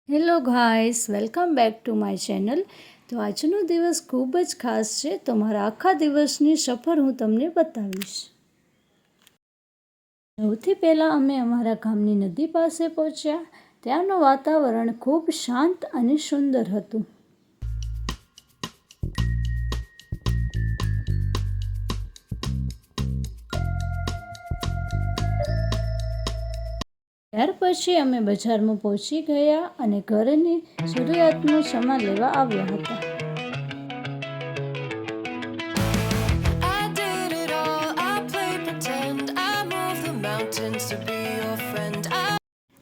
Hello guys, welcome back to my channel. તો આજનો દિવસ ખૂબ જ ખાસ છે, તો મારા આખા દિવસની સફર હું તમને બતાવીશ। સૌથી પહેલાં અમે અમારા ગામની નદી પાસે પહોંચ્યા। ત્યાંનું વાતાવરણ ખૂબ શાંત અને સુંદર હતું। ત્યાર પછી અમે બજારમાં પહોંચી ગયા અને ઘરની જરૂરિયાતનો સામાન લેવા આવ્યા હતા।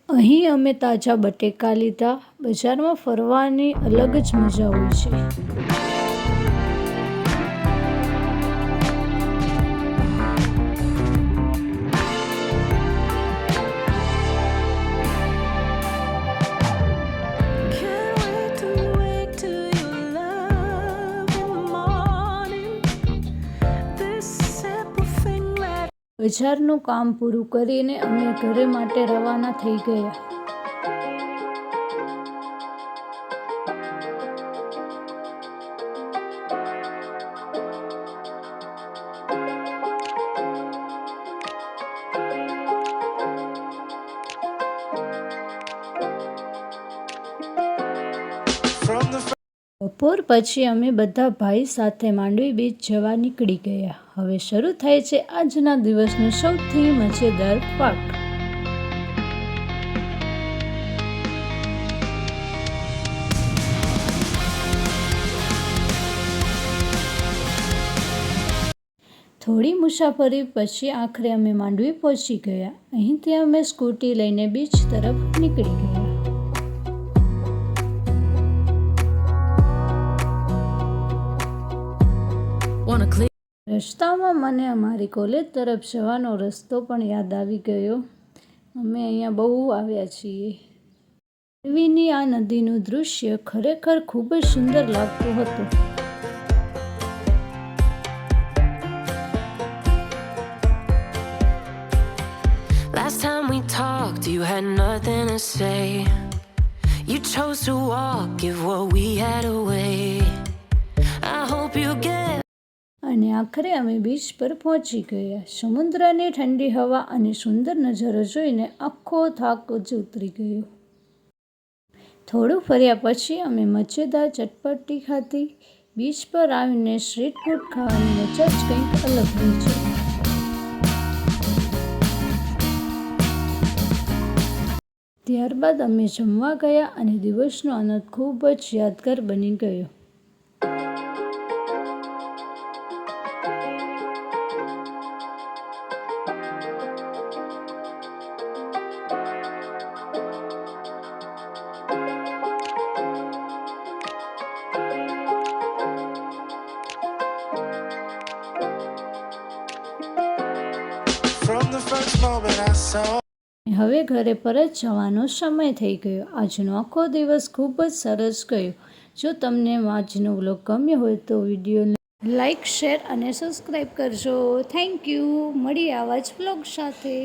અહીં અમે તાજા બટેકા લીધા। બજારમાં ફરવાની અલગ જ મજા હોય છે। બજારનું કામ પૂરું કરીને અમે ઘરે માટે રવાના થઈ ગયા। બપોર પછી અમે બધા ભાઈ સાથે માંડવી બીચ જવા નીકળી ગયા। હવે શરૂ થાય છે આજના દિવસનો સૌથી મજેદાર પાર્ટ। થોડી મુસાફરી પછી આખરે અમે માંડવી પહોંચી ગયા। અહીંથી અમે સ્કૂટી લઈને બીચ તરફ નીકળી ગયા। રસ્તામાં મને અમારી કોલેજ તરફ જવાનો રસ્તો પણ યાદ આવી ગયો। અમે અહીંયા બહુ આવ્યા છીએ। માંડવીની આ નદીનું દૃશ્ય ખરેખર ખૂબ જ સુંદર લાગતું હતું। Last time we talked, you had nothing to say. You chose to walk, give what we had away. I hope you get. અને આખરે અમે બીચ પર પહોંચી ગયા। સમુદ્રની ઠંડી હવા અને સુંદર નજારો જોઈને આખો થાક જ ઉતરી ગયો। થોડું ફર્યા પછી અમે મજેદાર ચટપટી ખાધી। બીચ પર આવીને સ્ટ્રીટ ફૂડ ખાવાની મજા જ કંઈક અલગ હોય છે। ત્યારબાદ અમે જમવા ગયા અને દિવસનો આનંદ ખૂબ જ યાદગાર બની ગયો। હવે ઘરે પરત જવાનો સમય થઈ ગયો। આજનો આખો દિવસ ખૂબ જ સરસ ગયો। જો તમને આજનો વ્લોગ ગમ્યો હોય તો વિડીયોને લાઈક, શેર અને સબસ્ક્રાઈબ કરજો। Thank you. મળીએ આવા જ વ્લોગ સાથે।